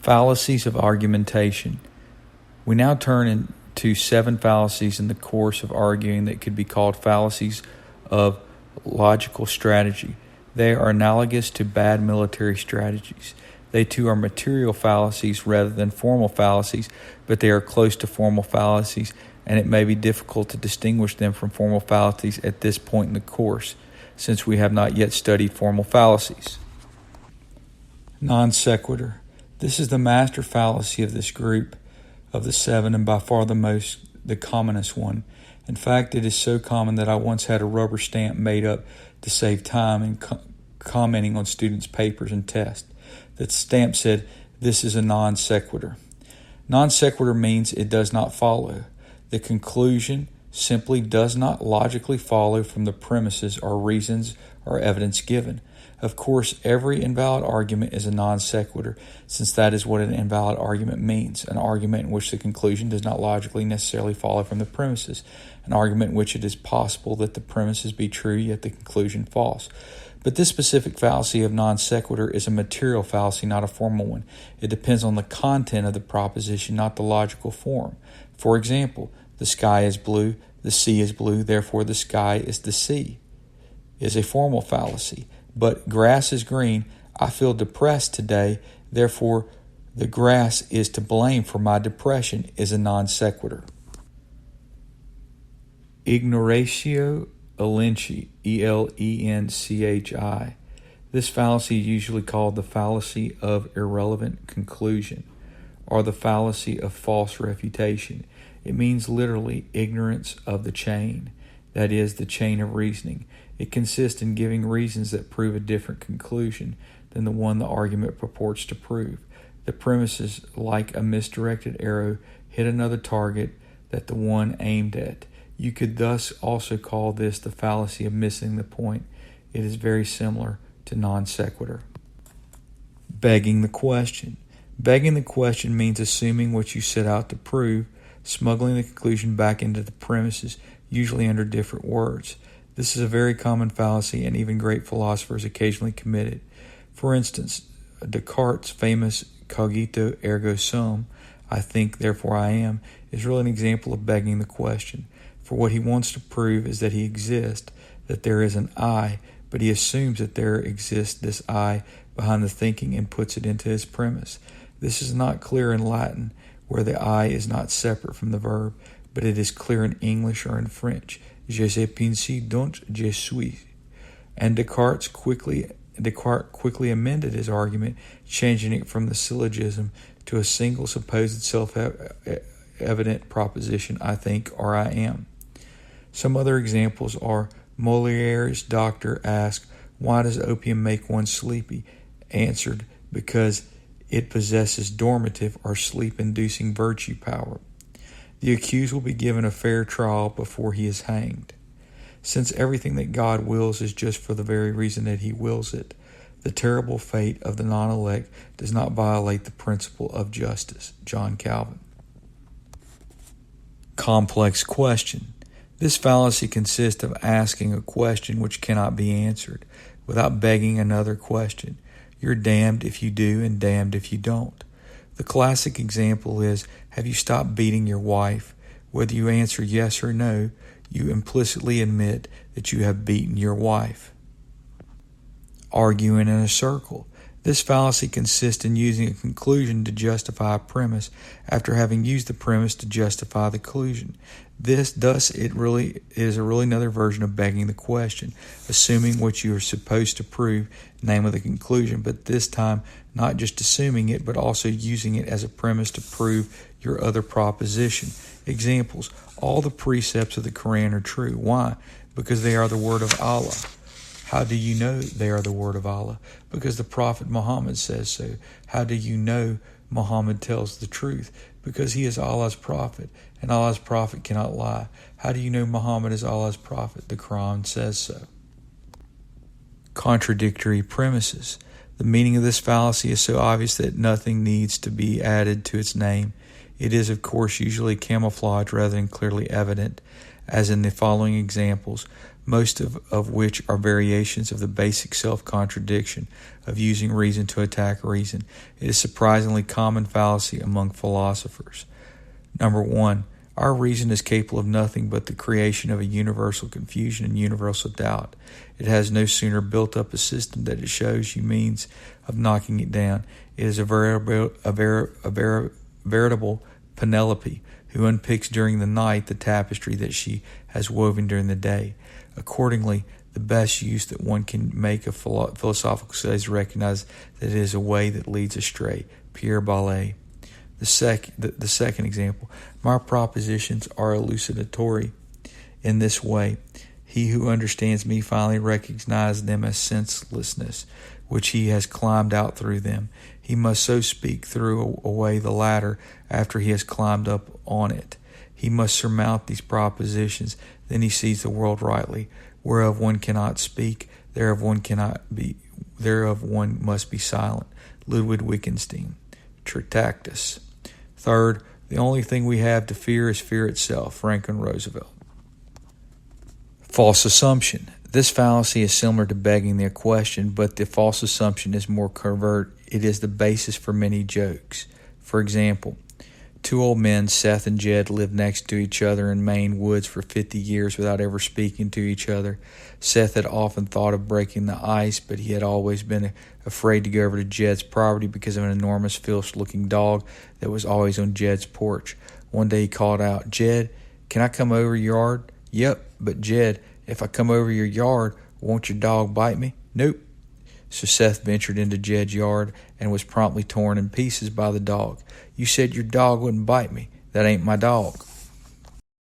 Fallacies of argumentation. We now turn to 7 fallacies in the course of arguing that could be called fallacies of logical strategy. They are analogous to bad military strategies. They too are material fallacies rather than formal fallacies, but they are close to formal fallacies, and it may be difficult to distinguish them from formal fallacies at this point in the course, since we have not yet studied formal fallacies. Non-sequitur. This is the master fallacy of this group of the 7 and by far the commonest one. In fact, it is so common that I once had a rubber stamp made up to save time in commenting on students' papers and tests. The stamp said, "This is a non sequitur." Non sequitur means it does not follow. The conclusion simply does not logically follow from the premises or reasons or evidence given. Of course, every invalid argument is a non sequitur, since that is what an invalid argument means, an argument in which the conclusion does not logically necessarily follow from the premises, an argument in which it is possible that the premises be true yet the conclusion false. But this specific fallacy of non sequitur is a material fallacy, not a formal one. It depends on the content of the proposition, not the logical form. For example, the sky is blue, the sea is blue, therefore the sky is the sea, is a formal fallacy. But grass is green, I feel depressed today, therefore the grass is to blame for my depression, is a non sequitur. Ignoratio elenchi, E-L-E-N-C-H-I. This fallacy is usually called the fallacy of irrelevant conclusion, or the fallacy of false refutation. It means literally ignorance of the chain, that is, the chain of reasoning. It consists in giving reasons that prove a different conclusion than the one the argument purports to prove. The premises, like a misdirected arrow, hit another target that the one aimed at. You could thus also call this the fallacy of missing the point. It is very similar to non sequitur. Begging the question. Begging the question means assuming what you set out to prove, smuggling the conclusion back into the premises, usually under different words. This is a very common fallacy, and even great philosophers occasionally commit it. For instance, Descartes' famous cogito ergo sum, I think, therefore I am, is really an example of begging the question. For what he wants to prove is that he exists, that there is an I, but he assumes that there exists this I behind the thinking and puts it into his premise. This is not clear in Latin, where the I is not separate from the verb, but it is clear in English or in French. Je suis pensé donc je suis. And Descartes quickly amended his argument, changing it from the syllogism to a single supposed self-evident proposition, I think or I am. Some other examples are Moliere's doctor asked, "Why does opium make one sleepy?" Answered, "Because it possesses dormitive or sleep-inducing virtue power." The accused will be given a fair trial before he is hanged. Since everything that God wills is just for the very reason that he wills it, the terrible fate of the non-elect does not violate the principle of justice. John Calvin. Complex question. This fallacy consists of asking a question which cannot be answered without begging another question. You're damned if you do and damned if you don't. The classic example is, have you stopped beating your wife? Whether you answer yes or no, you implicitly admit that you have beaten your wife. Arguing in a circle. This fallacy consists in using a conclusion to justify a premise after having used the premise to justify the conclusion. It really is another version of begging the question, assuming what you are supposed to prove, namely the conclusion, but this time not just assuming it, but also using it as a premise to prove your other proposition. Examples: all the precepts of the Quran are true. Why? Because they are the word of Allah. How do you know they are the word of Allah? Because the Prophet Muhammad says so. How do you know Muhammad tells the truth? Because he is Allah's prophet, and Allah's prophet cannot lie. How do you know Muhammad is Allah's prophet? The Quran says so. Contradictory premises. The meaning of this fallacy is so obvious that nothing needs to be added to its name. It is, of course, usually camouflaged rather than clearly evident, as in the following examples. most of which are variations of the basic self-contradiction of using reason to attack reason. It is a surprisingly common fallacy among philosophers. Number 1, our reason is capable of nothing but the creation of a universal confusion and universal doubt. It has no sooner built up a system that it shows you means of knocking it down. It is a veritable Penelope who unpicks during the night the tapestry that she has woven during the day. Accordingly, the best use that one can make of philosophical studies is recognize that it is a way that leads astray. Pierre Ballet. The second example, my propositions are elucidatory in this way. He who understands me finally recognizes them as senselessness, which he has climbed out through them. He must so speak through away the ladder after he has climbed up on it. He must surmount these propositions, then he sees the world rightly. Whereof one cannot speak, thereof one must be silent. Ludwig Wittgenstein. Tractatus. Third, the only thing we have to fear is fear itself. Franklin Roosevelt. False assumption. This fallacy is similar to begging the question, but the false assumption is more covert. It is the basis for many jokes. For example, 2 old men, Seth and Jed, lived next to each other in Maine woods for 50 years without ever speaking to each other. Seth had often thought of breaking the ice, but he had always been afraid to go over to Jed's property because of an enormous, fierce-looking dog that was always on Jed's porch. One day he called out, "Jed, can I come over your yard?" "Yep, but Jed, if I come over your yard, won't your dog bite me?" "Nope." So Seth ventured into Jed's yard and was promptly torn in pieces by the dog. "You said your dog wouldn't bite me." "That ain't my dog."